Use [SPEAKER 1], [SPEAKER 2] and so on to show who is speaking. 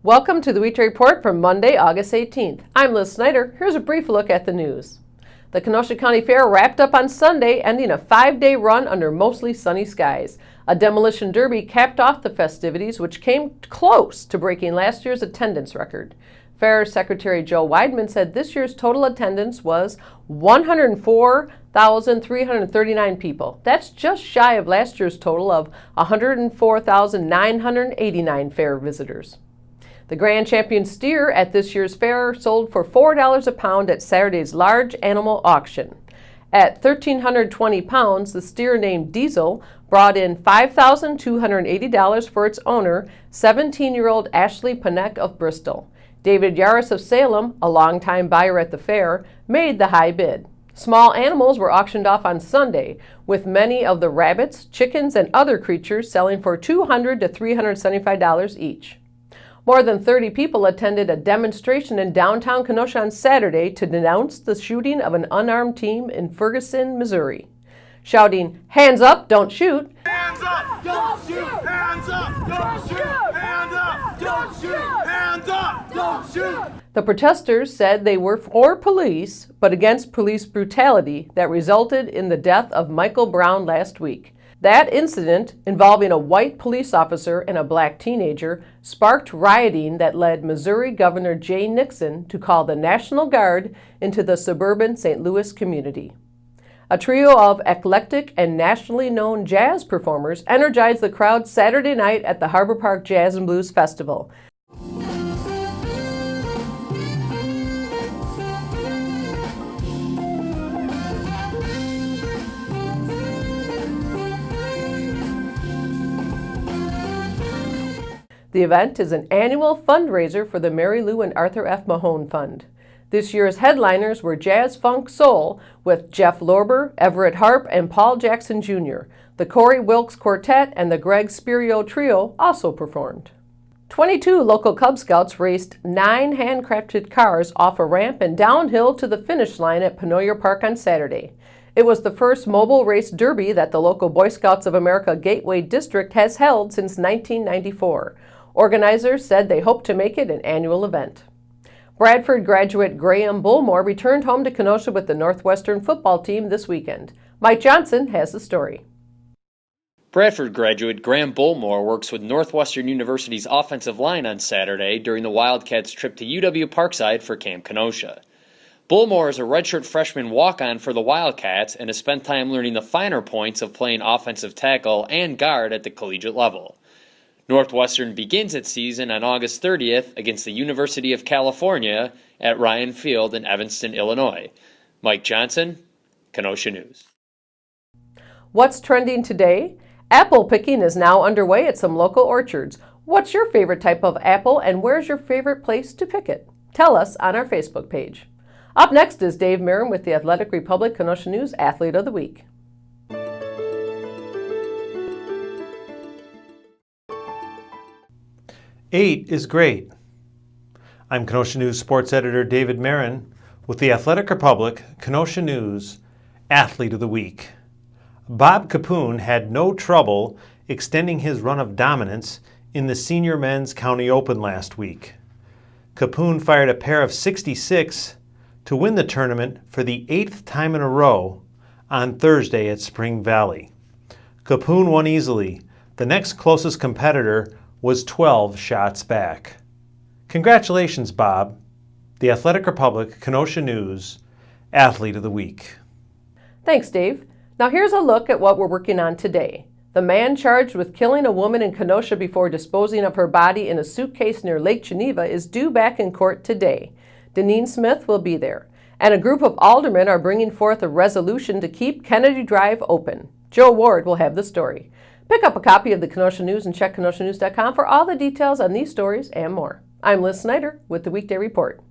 [SPEAKER 1] Welcome to the Weekday Report for Monday, August 18th. I'm Liz Snyder. Here's a brief look at the news. The Kenosha County Fair wrapped up on Sunday, ending a 5-day run under mostly sunny skies. A demolition derby capped off the festivities, which came close to breaking last year's attendance record. Fair Secretary Joe Weidman said this year's total attendance was 104,339 people. That's just shy of last year's total of 104,989 fair visitors. The grand champion steer at this year's fair sold for $4 a pound at Saturday's large animal auction. At 1,320 pounds, the steer named Diesel brought in $5,280 for its owner, 17-year-old Ashley Panek of Bristol. David Yaris of Salem, a longtime buyer at the fair, made the high bid. Small animals were auctioned off on Sunday, with many of the rabbits, chickens, and other creatures selling for $200 to $375 each. More than 30 people attended a demonstration in downtown Kenosha on Saturday to denounce the shooting of an unarmed teen in Ferguson, Missouri, shouting, "Hands up, don't shoot!
[SPEAKER 2] Hands up, don't shoot! Hands up, don't shoot! Hands up, don't shoot! Hands up, don't shoot!"
[SPEAKER 1] The protesters said they were for police, but against police brutality that resulted in the death of Michael Brown last week. That incident, involving a white police officer and a black teenager, sparked rioting that led Missouri Governor Jay Nixon to call the National Guard into the suburban St. Louis community. A trio of eclectic and nationally known jazz performers energized the crowd Saturday night at the Harbor Park Jazz and Blues Festival. The event is an annual fundraiser for the Mary Lou and Arthur F. Mahone Fund. This year's headliners were Jazz Funk Soul with Jeff Lorber, Everett Harp, and Paul Jackson Jr. The Corey Wilkes Quartet and the Greg Spirio Trio also performed. 22 local Cub Scouts raced 9 handcrafted cars off a ramp and downhill to the finish line at Penoyer Park on Saturday. It was the first mobile race derby that the local Boy Scouts of America Gateway District has held since 1994. Organizers said they hope to make it an annual event. Bradford graduate Graham Bullmore returned home to Kenosha with the Northwestern football team this weekend. Mike Johnson has the story.
[SPEAKER 3] Bradford graduate Graham Bullmore works with Northwestern University's offensive line on Saturday during the Wildcats' trip to UW Parkside for Camp Kenosha. Bullmore is a redshirt freshman walk-on for the Wildcats and has spent time learning the finer points of playing offensive tackle and guard at the collegiate level. Northwestern begins its season on August 30th against the University of California at Ryan Field in Evanston, Illinois. Mike Johnson, Kenosha News.
[SPEAKER 1] What's trending today? Apple picking is now underway at some local orchards. What's your favorite type of apple and where's your favorite place to pick it? Tell us on our Facebook page. Up next is Dave Merrim with the Athletic Republic Kenosha News Athlete of the Week.
[SPEAKER 4] Eight is great. I'm Kenosha News sports editor David Merrin with the Athletic Republic Kenosha News Athlete of the Week. Bob Capoon had no trouble extending his run of dominance in the Senior Men's County Open last week. Capoon fired a pair of 66 to win the tournament for the 8th time in a row on Thursday at Spring Valley. Capoon won easily. The next closest competitor was 12 shots back. Congratulations, Bob. The Athletic Republic Kenosha News Athlete of the Week.
[SPEAKER 1] Thanks, Dave. Now here's a look at what we're working on today. The man charged with killing a woman in Kenosha before disposing of her body in a suitcase near Lake Geneva is due back in court today. Deneen Smith will be there, and a group of aldermen are bringing forth a resolution to keep Kennedy Drive open. Joe Ward will have the story. Pick up a copy of the Kenosha News and check KenoshaNews.com for all the details on these stories and more. I'm Liz Snyder with the Weekday Report.